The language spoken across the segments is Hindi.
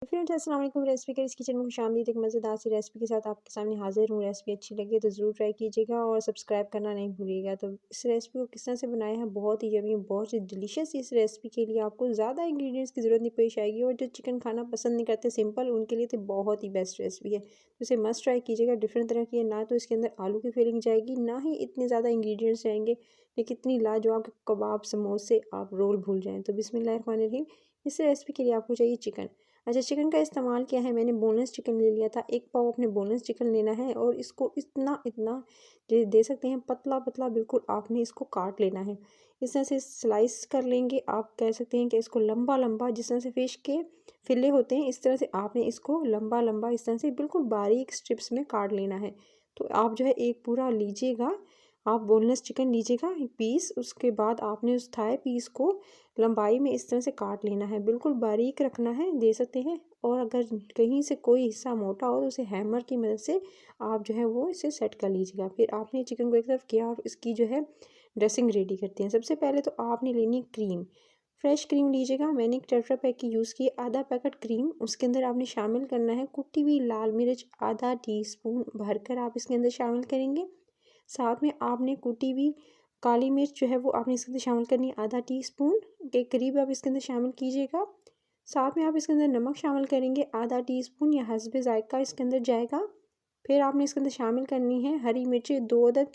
फ्रेंड्स अस्सलाम वालेकुम। रेसिपी के इस किचन में खुशामदीद। एक मज़ेदार सी रेसिपी के साथ आपके सामने हाजिर हूँ। रेसिपी अच्छी लगे तो ज़रूर ट्राई कीजिएगा और सब्सक्राइब करना नहीं भूलिएगा। तो इस रेसिपी को किस तरह से बनाया है, बहुत ही यमी, बहुत ही डिलीशियस। इस रेसिपी के लिए आपको ज़्यादा इंग्रेडिएंट्स की ज़रूरत नहीं पेश आएगी और जो चिकन खाना पसंद नहीं करते सिंपल, उनके लिए तो बहुत ही बेस्ट रेसिपी है। तो इसे मस्ट ट्राई कीजिएगा। डिफरेंट तरह की है, ना तो इसके अंदर आलू की फीलिंग जाएगी, ना ही इतने ज़्यादा इंग्रेडिएंट्स जाएंगे, लेकिन इतनी लाजवाब कबाब, समोसे, आप रोल भूल जाएँ। तो बिस्मिल्लाहिर्रहमानिर्रहीम। इस रेसिपी के लिए आपको चाहिए चिकन। अच्छा, चिकन का इस्तेमाल किया है मैंने, बोनलेस चिकन ले लिया था। 1 पाव अपने बोनलेस चिकन लेना है और इसको इतना इतना दे सकते हैं पतला पतला, बिल्कुल आपने इसको काट लेना है। इस तरह से स्लाइस कर लेंगे। आप कह सकते हैं कि इसको लंबा लंबा, जिस तरह से फिश के फिले होते हैं, इस तरह से आपने इसको लंबा लंबा इस तरह से बिल्कुल बारीक स्ट्रिप्स में काट लेना है। तो आप जो है एक पूरा लीजिएगा, आप बोनलेस चिकन लीजिएगा पीस। उसके बाद आपने उस थाई पीस को लंबाई में इस तरह से काट लेना है, बिल्कुल बारीक रखना है, दे सकते हैं। और अगर कहीं से कोई हिस्सा मोटा हो तो उसे हैमर की मदद से आप जो है वो इसे सेट कर लीजिएगा। फिर आपने चिकन को एक तरफ किया और इसकी जो है ड्रेसिंग रेडी करते हैं। सबसे पहले तो आपने लेनी क्रीम, फ्रेश क्रीम लीजिएगा। मैंने एक टेट्रा पैक की यूज़ की, आधा पैकेट क्रीम। उसके अंदर आपने शामिल करना है कुटी हुई लाल मिर्च, आधा टीस्पून भरकर आप इसके अंदर शामिल करेंगे। साथ में आपने कुटी हुई काली मिर्च जो है वो आपने इसके अंदर शामिल करनी है, आधा टीस्पून के करीब आप इसके अंदर शामिल कीजिएगा। साथ में आप इसके अंदर नमक शामिल करेंगे, आधा टीस्पून या हस्बे जायका इसके अंदर जाएगा। फिर आपने इसके अंदर शामिल करनी है हरी मिर्चें 2 अदद,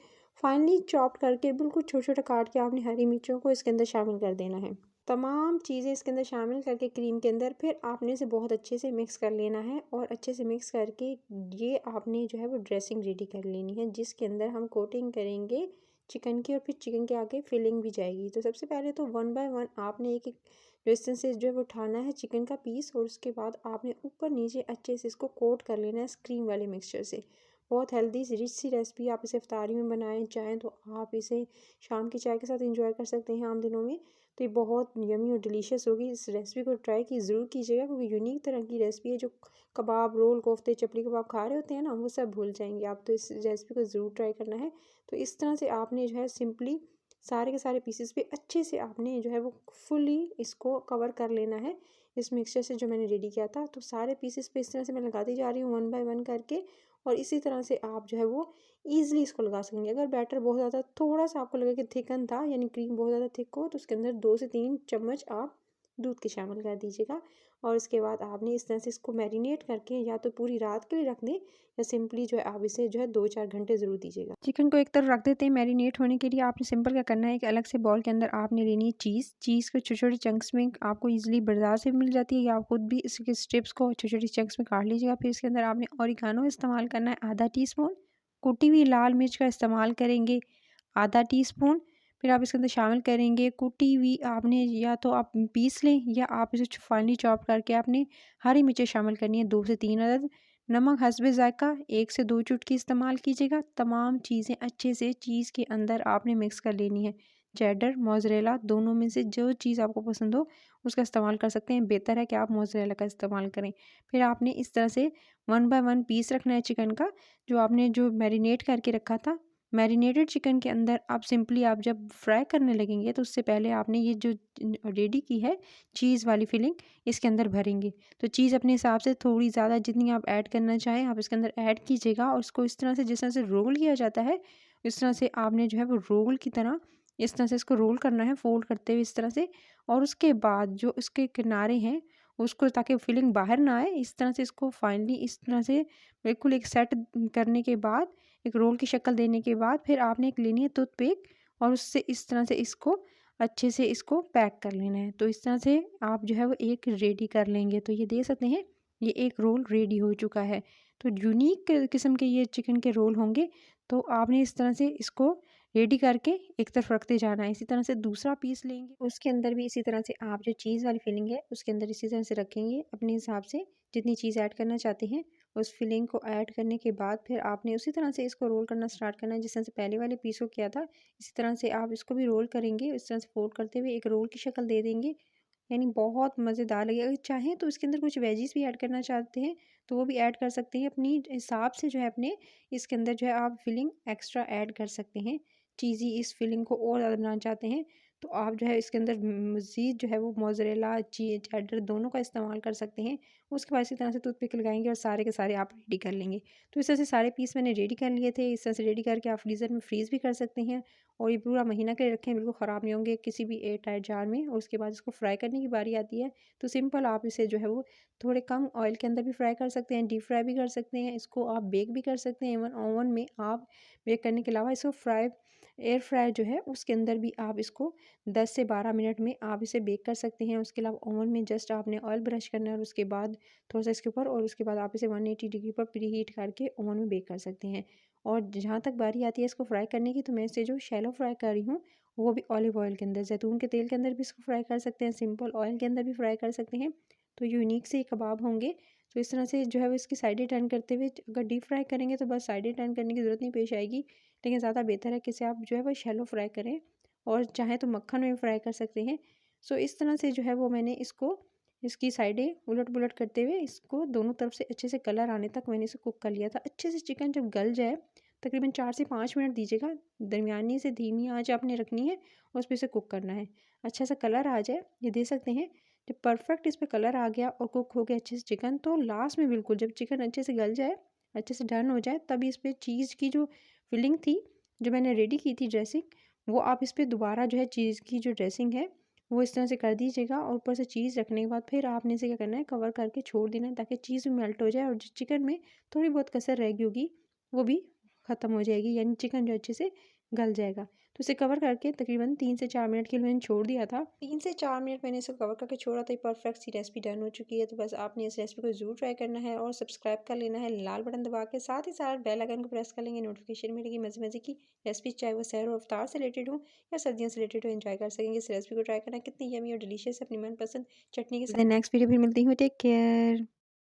फाइनली चॉप करके बिल्कुल छोटा छोटा काट के आपने हरी मिर्चों को इसके अंदर शामिल कर देना है। तमाम चीज़ें इसके अंदर शामिल करके क्रीम के अंदर फिर आपने इसे बहुत अच्छे से मिक्स कर लेना है। और अच्छे से मिक्स करके ये आपने जो है वो ड्रेसिंग रेडी कर लेनी है, जिसके अंदर हम कोटिंग करेंगे चिकन की और फिर चिकन के आगे फिलिंग भी जाएगी। तो सबसे पहले तो 1 बाय 1 आपने एक एक डिस्टेंस से जो है वो उठाना है चिकन का पीस, और उसके बाद आपने ऊपर नीचे अच्छे से इसको कोट कर लेना है क्रीम वाले मिक्सचर से। बहुत हेल्दी रिच सी रेसिपी। आप इसे इफ्तारी में बनाएं चाहें तो आप इसे शाम की चाय के साथ एंजॉय कर सकते हैं आम दिनों में। तो ये बहुत यमी और डिलीशियस होगी। इस रेसिपी को ट्राई की ज़रूर कीजिएगा, क्योंकि यूनिक तरह की रेसिपी है। जो कबाब, रोल, कोफ्ते, चपली कबाब खा रहे होते हैं ना, वो सब भूल जाएंगे आप। तो इस रेसिपी को ज़रूर ट्राई करना है। तो इस तरह से आपने जो है सिंपली सारे के सारे पीसेस पे अच्छे से आपने जो है वो फुली इसको कवर कर लेना है इस मिक्सचर से जो मैंने रेडी किया था। तो सारे पीसेस पे इस तरह से मैं लगाती जा रही हूँ 1 बाय 1 करके। और इसी तरह से आप जो है वो ईज़िली इसको लगा सकेंगे। अगर बैटर बहुत ज़्यादा थोड़ा-सा आपको लगे कि थिकन था, यानी क्रीम बहुत ज़्यादा थिक हो, तो उसके अंदर 2 से 3 चम्मच आप दूध के शामिल कर दीजिएगा। और इसके बाद आपने इस तरह से इसको मैरिनेट करके या तो पूरी रात के लिए रख दें, या सिंपली जो है आप इसे जो है 2-4 घंटे ज़रूर दीजिएगा। चिकन को एक तरफ रख देते हैं मैरिनेट होने के लिए। आपने सिंपल क्या करना है कि अलग से बाउल के अंदर आपने लेनी है चीज़। चीज़ को छोटे-छोटे चंक्स में आपको ईज़िली बाज़ार से मिल जाती है, या आप खुद भी इसके स्ट्रिप्स को छोटी-छोटी चंक्स में काट लीजिएगा। फिर इसके अंदर आपने ओरिगानो इस्तेमाल करना है, आधा टीस्पून। कुटी हुई लाल मिर्च का इस्तेमाल करेंगे, आधा टीस्पून। फिर आप इसके अंदर शामिल करेंगे कुटी हुई, आपने या तो आप पीस लें या आप इसे फाइनली चॉप करके आपने हरी मिर्चें शामिल करनी है 2 से 3 अदद। नमक हस्बे जायका 1 से 2 चुटकी इस्तेमाल कीजिएगा। तमाम चीज़ें अच्छे से चीज़ के अंदर आपने मिक्स कर लेनी है। चेडर, मोज़रेला, दोनों में से जो चीज़ आपको पसंद हो उसका इस्तेमाल कर सकते हैं। बेहतर है कि आप मोज़रेला का इस्तेमाल करें। फिर आपने इस तरह से 1 बाय 1 पीस रखना है चिकन का, जो आपने जो मैरिनेट करके रखा था। मैरिनेटेड चिकन के अंदर आप सिंपली आप जब फ्राई करने लगेंगे तो उससे पहले आपने ये जो रेडी की है चीज़ वाली फिलिंग इसके अंदर भरेंगे। तो चीज़ अपने हिसाब से थोड़ी ज़्यादा जितनी आप ऐड करना चाहें आप इसके अंदर ऐड कीजिएगा। और इसको इस तरह से, जिस तरह से रोल किया जाता है, इस तरह से आपने जो है वो रोल की तरह इस तरह से इसको रोल करना है, फोल्ड करते हुए इस तरह से। और उसके बाद जो इसके किनारे हैं उसको, ताकि फिलिंग बाहर ना आए, इस तरह से इसको फाइनली इस तरह से बिल्कुल एक सेट करने के बाद, एक रोल की शक्ल देने के बाद, फिर आपने एक लेनी है टूथपिक और उससे इस तरह से इसको अच्छे से इसको पैक कर लेना है। तो इस तरह से आप जो है वो एक रेडी कर लेंगे। तो ये दे सकते हैं, ये एक रोल रेडी हो चुका है। तो यूनिक किस्म के ये चिकन के रोल होंगे। तो आपने इस तरह से इसको रेडी करके एक तरफ रखते जाना है। इसी तरह से दूसरा पीस लेंगे, उसके अंदर भी इसी तरह से आप जो चीज़ वाली फिलिंग है उसके अंदर इसी तरह से रखेंगे अपने हिसाब से, जितनी चीज़ ऐड करना चाहते हैं। उस फिलिंग को ऐड करने के बाद फिर आपने उसी तरह से इसको रोल करना स्टार्ट करना है, जिस तरह से पहले वाले पीस को किया था। इसी तरह से आप इसको भी रोल करेंगे, इस तरह से फोल्ड करते हुए एक रोल की शक्ल दे देंगे। यानी बहुत मज़ेदार लगेगा। अगर चाहें तो इसके अंदर कुछ वेजीज़ भी ऐड करना चाहते हैं तो वो भी ऐड कर सकते हैं अपनी हिसाब से। जो है अपने इसके अंदर जो है आप फिलिंग एक्स्ट्रा ऐड कर सकते हैं। चीज़ी इस फिलिंग को और ज़्यादा बनाना चाहते हैं तो आप जो है इसके अंदर मज़ीद जो है वो मोज़रेला, चेडर दोनों का इस्तेमाल कर सकते हैं। उसके बाद इसी तरह से टूथपिक लगाएँगे और सारे के सारे आप रेडी कर लेंगे। तो इस तरह से सारे पीस मैंने रेडी कर लिए थे। इस तरह से रेडी करके आप फ्रीज़र में फ्रीज़ भी कर सकते हैं और ये पूरा महीना के लिए रखें, बिल्कुल ख़राब नहीं होंगे किसी भी एयर टाइट जार में। और उसके बाद इसको फ्राई करने की बारी आती है, तो सिंपल आप इसे जो है वो थोड़े कम ऑयल के अंदर भी फ्राई कर सकते हैं, डीप फ्राई भी कर सकते हैं, इसको आप बेक भी कर सकते हैं। इवन ओवन में आप बेक करने के अलावा इसको एयर फ्रायर जो है उसके अंदर भी आप इसको 10 से 12 मिनट में आप इसे बेक कर सकते हैं। उसके अलावा ओवन में जस्ट आपने ऑयल ब्रश करना है और उसके बाद थोड़ा-सा इसके ऊपर, और उसके बाद आप इसे 180 डिग्री पर प्री हीट करके ओवन में बेक कर सकते हैं। और जहाँ तक बारी आती है इसको फ्राई करने की, तो मैं इसे जो शैलो फ्राई कर रही हूँ, वो भी ऑलिव ऑयल के अंदर, ज़ैतून के तेल के अंदर भी इसको फ्राई कर सकते हैं, सिंपल ऑयल के अंदर भी फ्राई कर सकते हैं। तो यूनिक से ये कबाब होंगे। तो इस तरह से जो है वो इसकी साइडें टर्न करते हुए, अगर डीप फ्राई करेंगे तो बस साइडें टर्न करने की ज़रूरत नहीं पेश आएगी, लेकिन ज़्यादा बेहतर है कि इसे आप जो है वो शैलो फ्राई करें और चाहें तो मक्खन में भी फ्राई कर सकते हैं। सो इस तरह से जो है वो मैंने इसको, इसकी साइडें उलट-पुलट करते हुए इसको दोनों तरफ से अच्छे से कलर आने तक मैंने इसे कुक कर लिया था। अच्छे से चिकन जब गल जाए, तकरीबन 4 से 5 मिनट दीजिएगा, दरमियानी से धीमी आँच आपने रखनी है और उस पे इसे कुक करना है। अच्छा सा कलर आ जाए, ये दे सकते हैं। जब परफेक्ट इस पे कलर आ गया और कुक हो गया अच्छे से चिकन, तो लास्ट में बिल्कुल जब चिकन अच्छे से गल जाए, अच्छे से डन हो जाए, तब इस पे चीज़ की जो फिलिंग थी, जो मैंने रेडी की थी ड्रेसिंग, वो आप इस पे दोबारा जो है चीज़ की जो ड्रेसिंग है वो इस तरह से कर दीजिएगा, और ऊपर से चीज़ रखने के बाद फिर आपने इसे क्या करना है, कवर करके छोड़ देना है, ताकि चीज़ भी मेल्ट हो जाए और जो चिकन में थोड़ी बहुत कसर रह गई होगी वो भी ख़त्म हो जाएगी, यानी चिकन जो अच्छे से गल जाएगा। तो इसे कवर करके तकरीबन 3 से 4 मिनट के लिए मैंने छोड़ दिया था। 3 से 4 मिनट मैंने इसे कवर करके छोड़ा, तो ये परफेक्ट सी रेसिपी डन हो चुकी है। तो बस आपने इस रेसिपी को ज़रूर ट्राई करना है और सब्सक्राइब कर लेना है लाल बटन दबा के, साथ ही साथ बेल आइकन को प्रेस कर लेंगे, नोटिफिकेशन मिलेगी मज़े-मज़े की रेसिपी, चाहे वो सहर और इफ्तार से रिलेटेड हो या सर्दियों से रिलेटेड हो, एंजॉय कर सकेंगे। इस रेसिपी को ट्राई करना कितनी यमी और डिलीशियस है, अपनी मनपसंद चटनी के साथ। नेक्स्ट वीडियो फिर मिलती हूँ, टेक केयर।